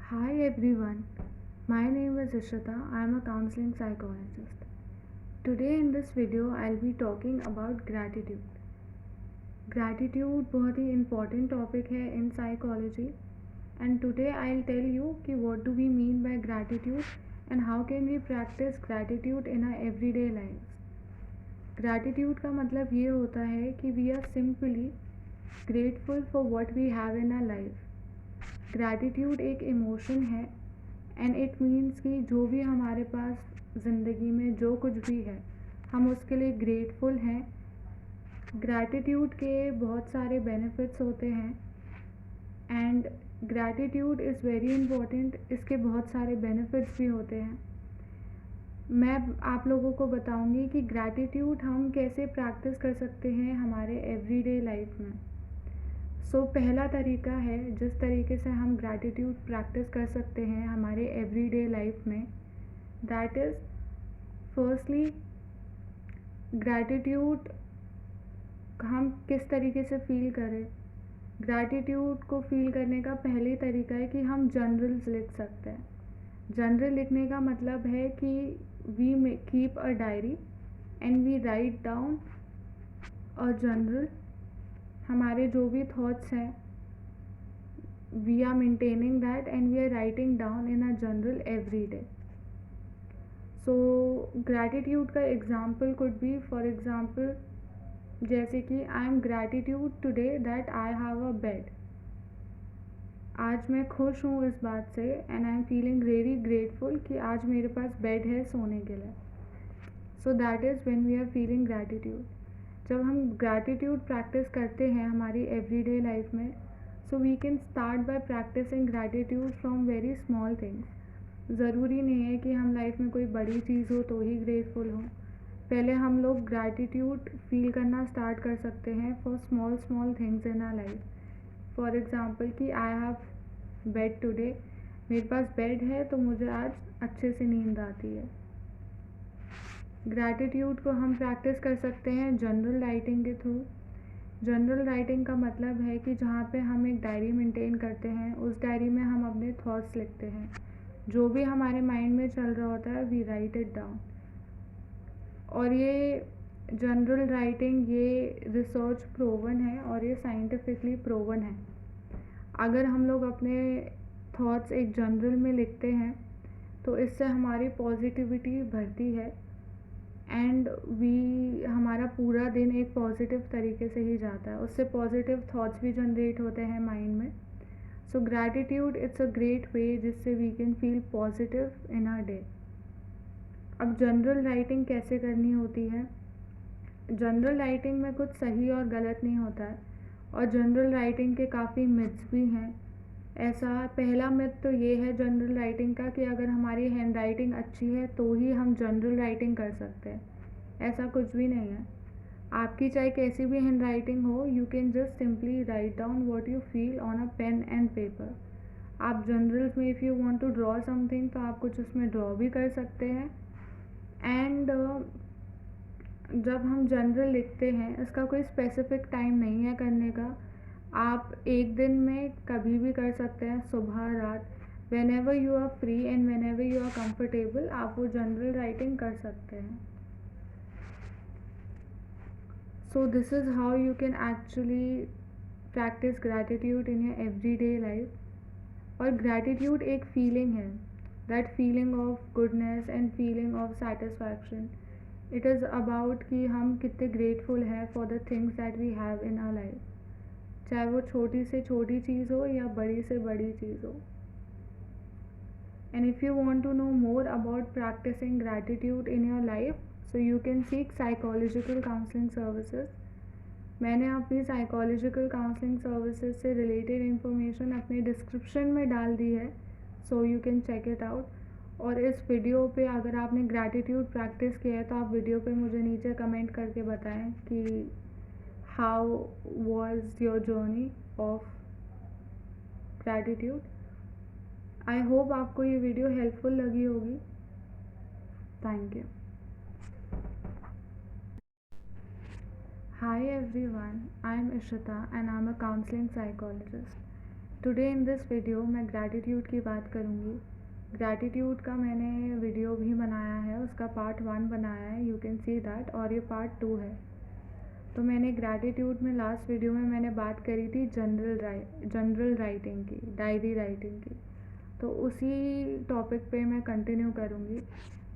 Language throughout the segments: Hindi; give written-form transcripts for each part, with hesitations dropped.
Hi everyone, my name is Ishita. I am a counseling psychologist. Today in this video I'll be talking about gratitude. Gratitude बहुत ही important topic है in psychology and today I'll tell you कि what do we mean by gratitude and how can we practice gratitude in our everyday lives. Gratitude का मतलब ये होता है कि we are simply grateful for what we have in our life. Gratitude एक इमोशन है एंड इट मीन्स कि जो भी हमारे पास ज़िंदगी में जो कुछ भी है हम उसके लिए ग्रेटफुल हैं. ग्रैटिट्यूड के बहुत सारे बेनिफिट्स होते हैं and gratitude is very important. इसके बहुत सारे बेनिफिट्स भी होते हैं. मैं आप लोगों को बताऊंगी कि ग्रैटिट्यूड हम कैसे प्रैक्टिस कर सकते हैं हमारे एवरीडे लाइफ में. पहला तरीका है जिस तरीके से हम ग्रैटिट्यूड प्रैक्टिस कर सकते हैं हमारे एवरीडे लाइफ में, दैट इज़ फर्स्टली ग्रैटिट्यूड हम किस तरीके से फील करें. ग्रैटिट्यूड को फील करने का पहले तरीका है कि हम जर्नल्स लिख सकते हैं. जर्नल लिखने का मतलब है कि we keep a diary and we write down a journal. हमारे जो भी थॉट्स हैं we are maintaining that and we are writing down in a journal every day. Gratitude का example could be for example जैसे कि I am gratitude today that I have a bed. आज मैं खुश हूँ इस बात से and I am feeling really grateful कि आज मेरे पास बेड है सोने के लिए. That is when we are feeling gratitude. जब हम ग्रैटिट्यूड प्रैक्टिस करते हैं हमारी एवरीडे लाइफ में, so we can start by practicing gratitude from very small things. ज़रूरी नहीं है कि हम लाइफ में कोई बड़ी चीज़ हो तो ही ग्रेटफुल हो. पहले हम लोग ग्रैटिट्यूड फील करना स्टार्ट कर सकते हैं for small things in our life. For example कि आई हैव बेड टुडे. मेरे पास बेड है तो मुझे आज अच्छे से नींद आती है. ग्रैटिट्यूड को हम प्रैक्टिस कर सकते हैं जनरल राइटिंग के थ्रू. जनरल राइटिंग का मतलब है कि जहाँ पे हम एक डायरी मेंटेन करते हैं, उस डायरी में हम अपने थॉट्स लिखते हैं. जो भी हमारे माइंड में चल रहा होता है वी राइट इट डाउन. और ये जनरल राइटिंग ये रिसर्च प्रूवन है और ये साइंटिफिकली प्रूवन है. अगर हम लोग अपने थॉट्स एक जनरल में लिखते हैं तो इससे हमारी पॉजिटिविटी बढ़ती है एंड हमारा पूरा दिन एक पॉजिटिव तरीके से ही जाता है. उससे पॉजिटिव थॉट्स भी जनरेट होते हैं माइंड में. Gratitude it's a great way जिससे we can feel positive in our day. अब जनरल राइटिंग कैसे करनी होती है. जनरल राइटिंग में कुछ सही और गलत नहीं होता है और जनरल राइटिंग के काफ़ी मिथ्स भी हैं. ऐसा पहला मिथ तो ये है जनरल राइटिंग का कि अगर हमारी हैंड राइटिंग अच्छी है तो ही हम जनरल राइटिंग कर सकते हैं. ऐसा कुछ भी नहीं है. आपकी चाहे कैसी भी हैंड राइटिंग हो, you can just simply write down what you feel on a pen and paper. आप जनरल्स में if you want to draw something तो आप कुछ उसमें ड्रॉ भी कर सकते हैं. एंड जब हम जनरल लिखते हैं इसका कोई स्पेसिफिक टाइम नहीं है करने का. आप एक दिन में कभी भी कर सकते हैं, सुबह रात. Whenever you are free and whenever you are comfortable आप वो जनरल राइटिंग कर सकते हैं. This is how you can actually practice gratitude in your everyday life. और ग्रैटिट्यूड एक फीलिंग है, that feeling of goodness and feeling of satisfaction. It is about कि हम कितने ग्रेटफुल हैं for the things that we have in our life, चाहे वो छोटी से छोटी चीज़ हो या बड़ी से बड़ी चीज़ हो. And if you want to know more about practicing gratitude in your life, so you can seek psychological counselling services. मैंने अपनी साइकोलॉजिकल काउंसलिंग सर्विसेज से रिलेटेड इन्फॉर्मेशन अपने डिस्क्रिप्शन में डाल दी है, so you can check it out. और इस वीडियो पे अगर आपने ग्रैटिट्यूड प्रैक्टिस किया है तो आप वीडियो पे मुझे नीचे कमेंट करके बताएं कि how was your journey of gratitude. I hope आपको ये वीडियो हेल्पफुल लगी होगी. Thank you. Hi everyone, I am Ishita and I am a counseling psychologist. Today in this video मैं ग्रैटिट्यूड की बात करूँगी। ग्रैटिट्यूड का मैंने वीडियो भी बनाया है, उसका पार्ट 1 बनाया है, यू कैन सी दैट, और ये पार्ट 2 है। तो मैंने ग्रैटिट्यूड में लास्ट वीडियो में मैंने बात करी थी जनरल राइटिंग की, डायरी राइटिंग की। तो उसी टॉपिक पे मैं कंटिन्यू करूँगी।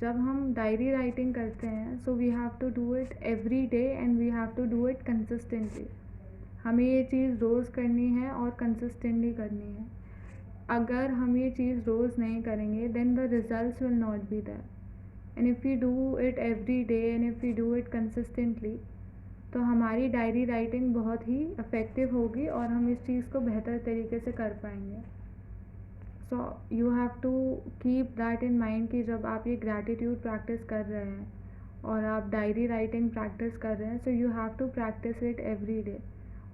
जब हम डायरी राइटिंग करते हैं, so we have to do it every day and we have to do it consistently. हमें ये चीज़ रोज़ करनी है और कंसिस्टेंटली करनी है। अगर हम ये चीज़ रोज़ नहीं करेंगे, then the results will not be there. And if you do it every day and if you do it consistently, तो हमारी डायरी राइटिंग बहुत ही इफ़ेक्टिव होगी और हम इस चीज़ को बेहतर तरीके से कर पाएंगे। So you have to keep that in mind कि जब आप ये ग्रैटिट्यूड प्रैक्टिस कर रहे हैं और आप डायरी राइटिंग प्रैक्टिस कर रहे हैं, so you have to practice it every day.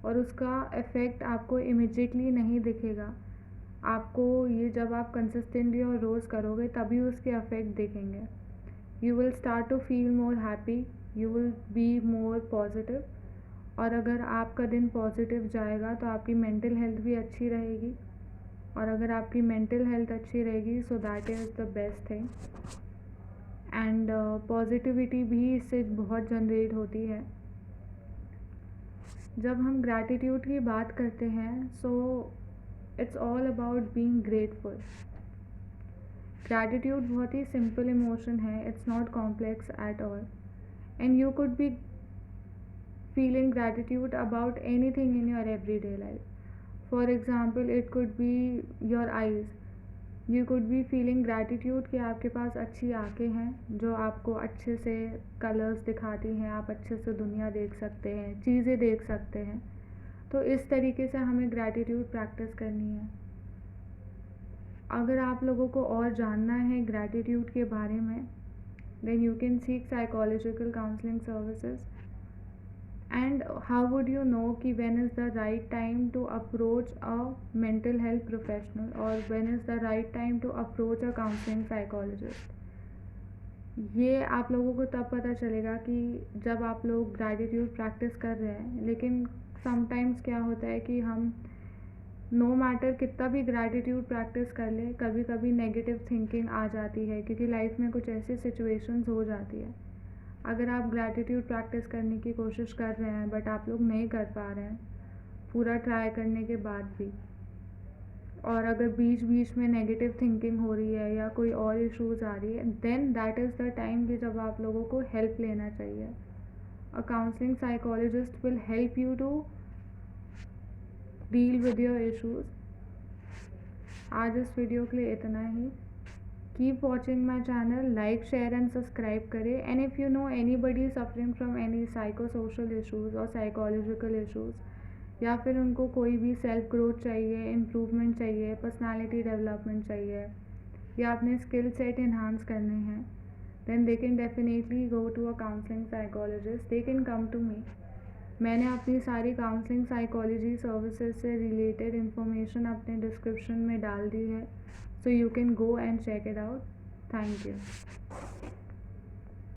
और उसका इफ़ेक्ट आपको इमिजिएटली नहीं दिखेगा। आपको ये जब आप कंसिस्टेंटली और रोज़ करोगे तभी उसके इफ़ेक्ट दिखेंगे। You will start to feel more happy, you will be more positive. और अगर आपका दिन पॉजिटिव जाएगा तो आपकी मेंटल हेल्थ भी अच्छी रहेगी। और अगर आपकी मेंटल हेल्थ अच्छी रहेगी, so that is the best thing. And positivity भी इससे बहुत जनरेट होती है। जब हम ग्रैटिट्यूड की बात करते हैं, so it's all about being grateful. Gratitude बहुत ही सिंपल इमोशन है, it's not complex at all. And you could be feeling gratitude about anything in your everyday life. For example, it could be your eyes. You could be feeling gratitude कि आपके पास अच्छी आँखें हैं जो आपको अच्छे से कलर्स दिखाती हैं, आप अच्छे से दुनिया देख सकते हैं, चीज़ें देख सकते हैं। तो इस तरीके से हमें ग्रैटिट्यूड प्रैक्टिस करनी है। अगर आप लोगों को और जानना है ग्रैटिट्यूड के बारे में, then you can seek psychological counselling services. And how would you know कि when is the right time to approach a mental health professional और when is the right time to approach a counselling psychologist? ये आप लोगों को तब पता चलेगा कि जब आप लोग ग्रैटिट्यूड प्रैक्टिस कर रहे हैं। लेकिन समटाइम्स क्या होता है कि हम नो मैटर कितना भी ग्रैटिट्यूड प्रैक्टिस कर ले, कभी कभी नेगेटिव थिंकिंग आ जाती है, क्योंकि लाइफ में कुछ ऐसी सिचुएशंस हो जाती है। अगर आप ग्रैटिट्यूड प्रैक्टिस करने की कोशिश कर रहे हैं बट आप लोग नहीं कर पा रहे हैं पूरा ट्राई करने के बाद भी, और अगर बीच बीच में नेगेटिव थिंकिंग हो रही है या कोई और इश्यूज आ रही है, then that is the time कि जब आप लोगों को हेल्प लेना चाहिए। A counselling psychologist will help you to deal with your issues. आज इस वीडियो के लिए इतना ही। Keep watching my channel, like share and subscribe करें। And if you know anybody suffering from any psycho social issues और साइकोलॉजिकल इशूज़, या फिर उनको कोई भी सेल्फ ग्रोथ चाहिए, इम्प्रूवमेंट चाहिए, पर्सनालिटी डेवलपमेंट चाहिए, या अपने स्किल सेट इन्हांस करने हैं, then they can definitely go to a counselling psychologist, they can come to me. मैंने अपनी सारी काउंसलिंग साइकोलॉजी सर्विसेज से रिलेटेड इन्फॉर्मेशन अपने डिस्क्रिप्शन में डाल दी है, so you can go and check it out. Thank you.